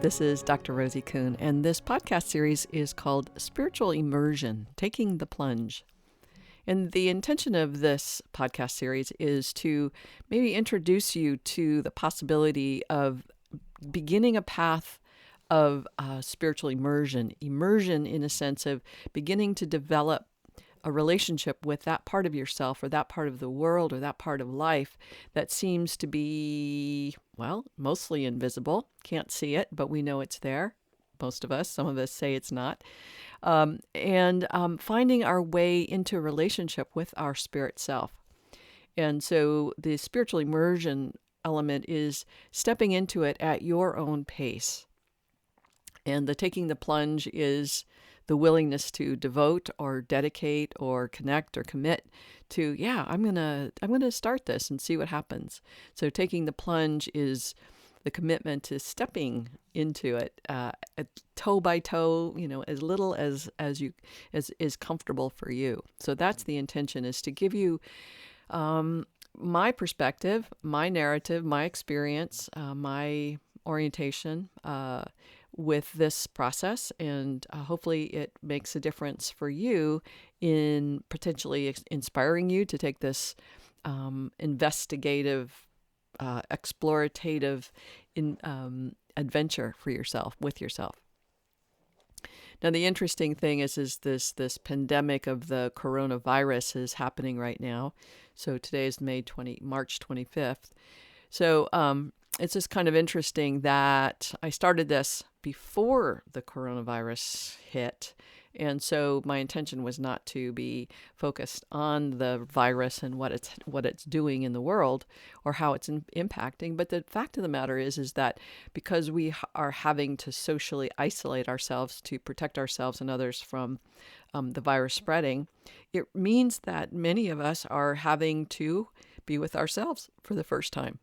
This is Dr. Rosie Kuhn, and this podcast series is called Spiritual Immersion, Taking the Plunge. And the intention of this podcast series is to maybe introduce you to the possibility of beginning a path of spiritual immersion in a sense of beginning to develop a relationship with that part of yourself or that part of the world or that part of life that seems to be, well, mostly invisible. Can't see it, but we know it's there. Most of us, some of us say it's not. And finding our way into a relationship with our spirit self. And so the spiritual immersion element is stepping into it at your own pace. And the taking the plunge is the willingness to devote or dedicate or connect or commit to, I'm gonna start this and see what happens. So taking the plunge is the commitment to stepping into it, toe by toe, as little as is comfortable for you. So that's the intention, is to give you my perspective, my narrative, my experience, my orientation with this process, and hopefully it makes a difference for you in potentially inspiring you to take this investigative, explorative adventure for yourself, with yourself. Now, the interesting thing is this pandemic of the coronavirus is happening right now. So today is March 25th. So it's just kind of interesting that I started this before the coronavirus hit. And so my intention was not to be focused on the virus and what it's doing in the world or how it's impacting. But the fact of the matter is that because we are having to socially isolate ourselves to protect ourselves and others from the virus spreading, it means that many of us are having to be with ourselves for the first time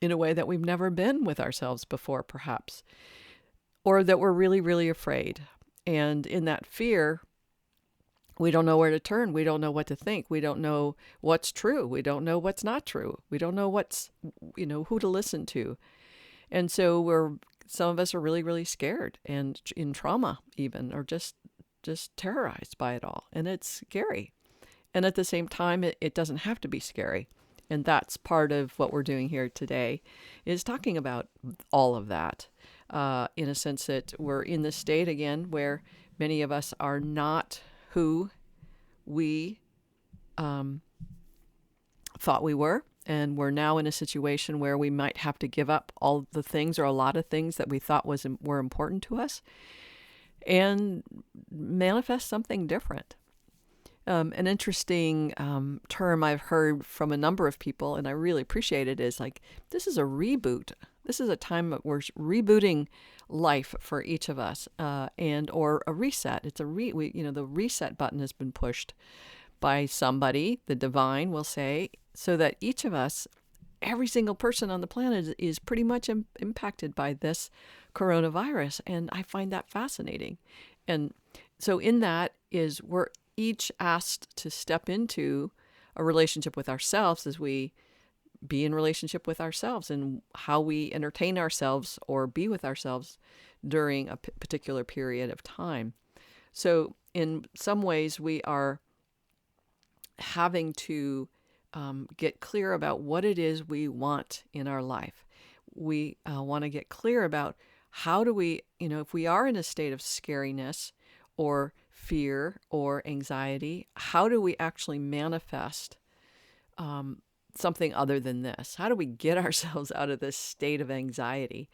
in a way that we've never been with ourselves before, perhaps, or that we're really, really afraid. And in that fear, we don't know where to turn. We don't know what to think. We don't know what's true. We don't know what's not true. We don't know who to listen to. And so some of us are really, really scared and in trauma even, or just terrorized by it all. And it's scary. And at the same time, it doesn't have to be scary. And that's part of what we're doing here today, is talking about all of that. In a sense that we're in this state again where many of us are not who we thought we were. And we're now in a situation where we might have to give up all the things or a lot of things that we thought were important to us and manifest something different. An interesting term I've heard from a number of people, and I really appreciate it, is like, this is a reboot. This is a time that we're rebooting life for each of us, or a reset. It's the reset button has been pushed by somebody, the divine will say, so that each of us, every single person on the planet, is pretty much impacted by this coronavirus, and I find that fascinating. And so in that is we're each asked to step into a relationship with ourselves as we be in relationship with ourselves and how we entertain ourselves or be with ourselves during a particular period of time. So in some ways, we are having to get clear about what it is we want in our life. We want to get clear about how do we, if we are in a state of scariness or fear or anxiety, how do we actually manifest something other than this? How do we get ourselves out of this state of anxiety?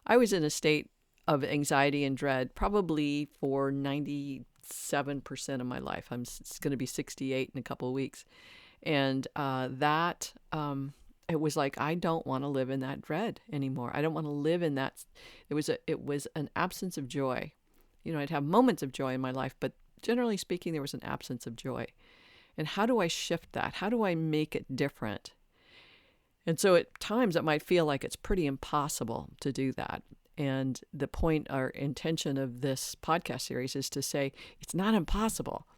I was in a state of anxiety and dread probably for 97% of my life. It's going to be 68 in a couple of weeks. And it was like, I don't want to live in that dread anymore. I don't want to live in that. It was an absence of joy. I'd have moments of joy in my life, but generally speaking, there was an absence of joy. And how do I shift that? How do I make it different? And so at times it might feel like it's pretty impossible to do that. And the point or intention of this podcast series is to say it's not impossible.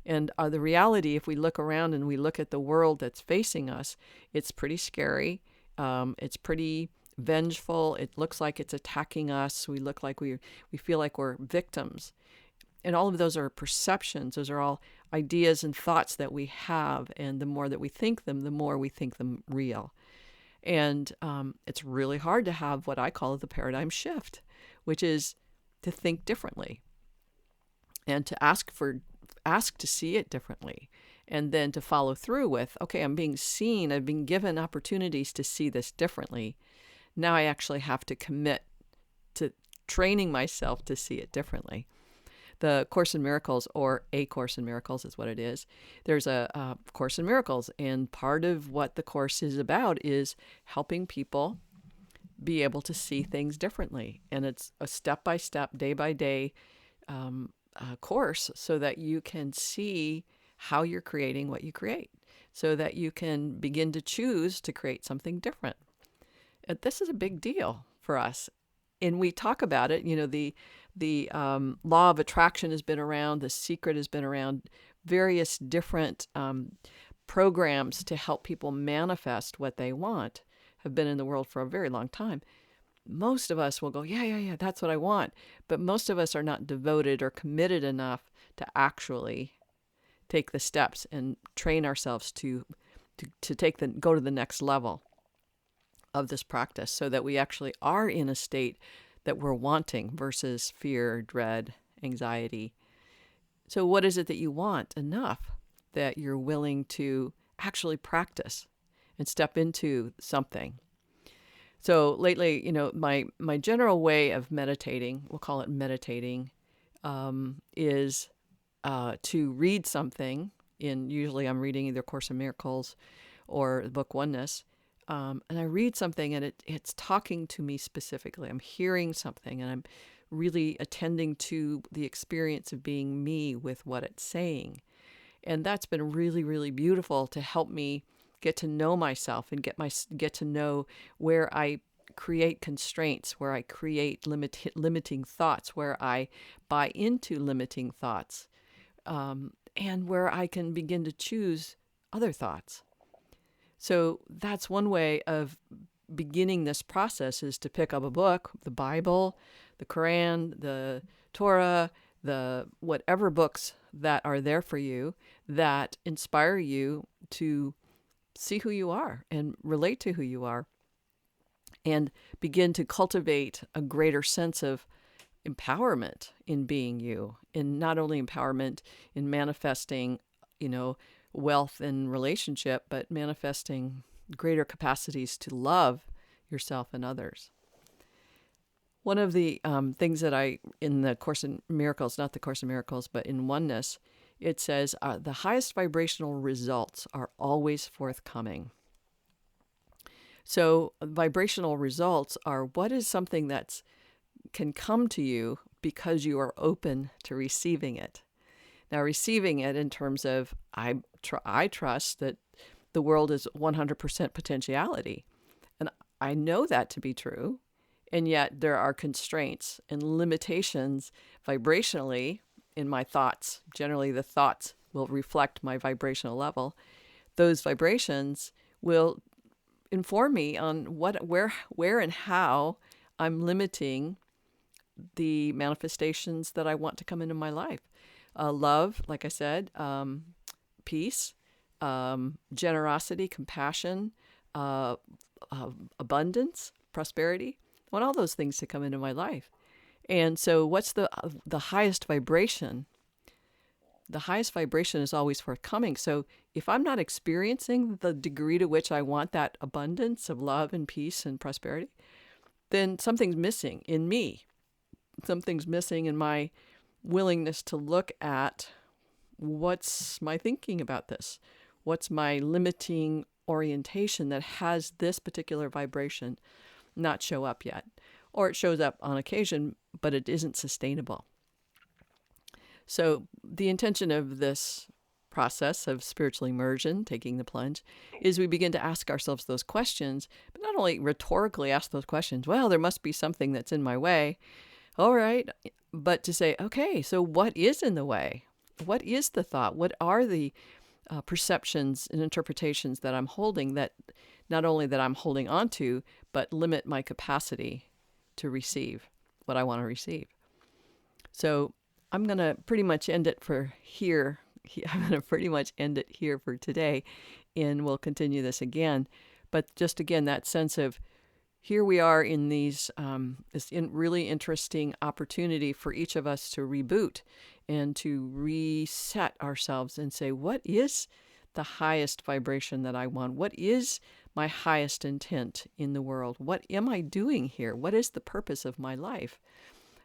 And the reality, if we look around and we look at the world that's facing us, it's pretty scary. It's pretty vengeful. It looks like it's attacking us. We look like we feel like we're victims. And all of those are perceptions. Those are all ideas and thoughts that we have. And the more that we think them, the more we think them real. And it's really hard to have what I call the paradigm shift, which is to think differently and to ask to see it differently, and then to follow through with, okay, I'm being seen. I've been given opportunities to see this differently. Now I actually have to commit to training myself to see it differently. The Course in Miracles, or A Course in Miracles is what it is. There's a Course in Miracles, and part of what the Course is about is helping people be able to see things differently. And it's a step-by-step, day-by-day course so that you can see how you're creating what you create, so that you can begin to choose to create something different. And this is a big deal for us. And we talk about it, the law of attraction has been around, the secret has been around, various different programs to help people manifest what they want have been in the world for a very long time. Most of us will go, yeah, that's what I want. But most of us are not devoted or committed enough to actually take the steps and train ourselves to go to the next level of this practice, so that we actually are in a state that we're wanting versus fear, dread, anxiety. So what is it that you want enough that you're willing to actually practice and step into something? So lately, my general way of meditating, we'll call it meditating, is to read something. Usually I'm reading either Course in Miracles or the book Oneness, and I read something and it's talking to me specifically. I'm hearing something and I'm really attending to the experience of being me with what it's saying. And that's been really, really beautiful to help me get to know myself and get to know where I create constraints, where I create limiting thoughts, where I buy into limiting thoughts, and where I can begin to choose other thoughts. So that's one way of beginning this process, is to pick up a book, the Bible, the Quran, the Torah, the whatever books that are there for you that inspire you to see who you are and relate to who you are, and begin to cultivate a greater sense of empowerment in being you, and not only empowerment in manifesting, wealth and relationship, but manifesting greater capacities to love yourself and others. One of the things that in the Course in Miracles, not the Course in Miracles, but in Oneness, it says the highest vibrational results are always forthcoming. So vibrational results are what is something that can come to you because you are open to receiving it. Now, receiving it in terms of I trust that the world is 100% potentiality. And I know that to be true. And yet there are constraints and limitations vibrationally in my thoughts. Generally, the thoughts will reflect my vibrational level. Those vibrations will inform me on where and how I'm limiting the manifestations that I want to come into my life. Love, like I said, peace, generosity, compassion, abundance, prosperity. I want all those things to come into my life. And so what's the highest vibration? The highest vibration is always forthcoming. So if I'm not experiencing the degree to which I want that abundance of love and peace and prosperity, then something's missing in me. Something's missing in my willingness to look at what's my thinking about this? What's my limiting orientation that has this particular vibration not show up yet? Or it shows up on occasion, but it isn't sustainable. So the intention of this process of spiritual immersion, taking the plunge, is we begin to ask ourselves those questions, but not only rhetorically ask those questions, well, there must be something that's in my way. All right. But to say, okay, so what is in the way? What is the thought? What are the perceptions and interpretations that I'm holding that not only that I'm holding on to, but limit my capacity to receive what I want to receive. So I'm going to pretty much end it for here. I'm going to pretty much end it here for today, and we'll continue this again. But just again, that sense of here we are in this really interesting opportunity for each of us to reboot and to reset ourselves and say, what is the highest vibration that I want? What is my highest intent in the world? What am I doing here? What is the purpose of my life?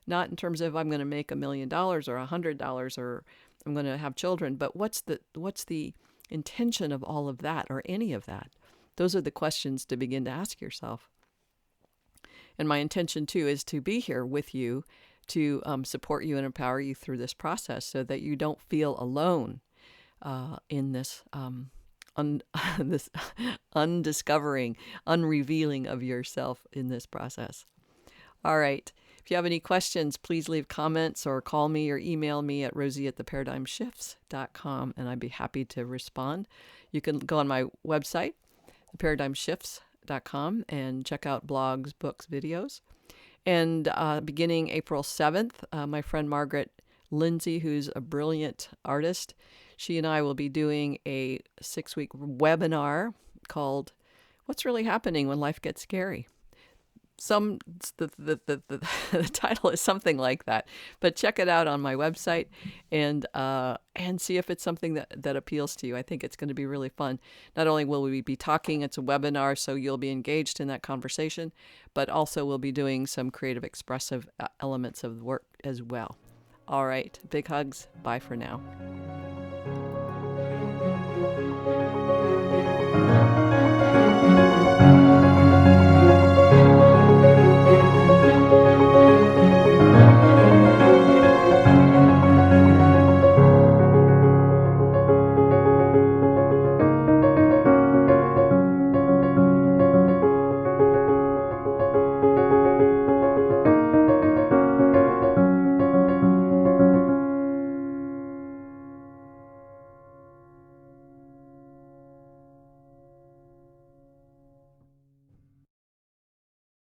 Not in terms of I'm going to make $1 million or $100 or I'm going to have children, but what's the intention of all of that or any of that? Those are the questions to begin to ask yourself. And my intention too is to be here with you to support you and empower you through this process so that you don't feel alone in this this undiscovering, unrevealing of yourself in this process. All right. If you have any questions, please leave comments or call me or email me at rosie@theparadigmshifts.com, and I'd be happy to respond. You can go on my website, theparadigmshifts.com, and check out blogs, books, videos. And beginning April 7th, my friend Margaret Lindsay, who's a brilliant artist, she and I will be doing a 6-week webinar called What's Really Happening When Life Gets Scary? The title is something like that, but check it out on my website and see if it's something that appeals to you. I think it's going to be really fun. Not only will we be talking, it's a webinar, so you'll be engaged in that conversation, but also we'll be doing some creative expressive elements of the work as well. All right, big hugs. Bye for now.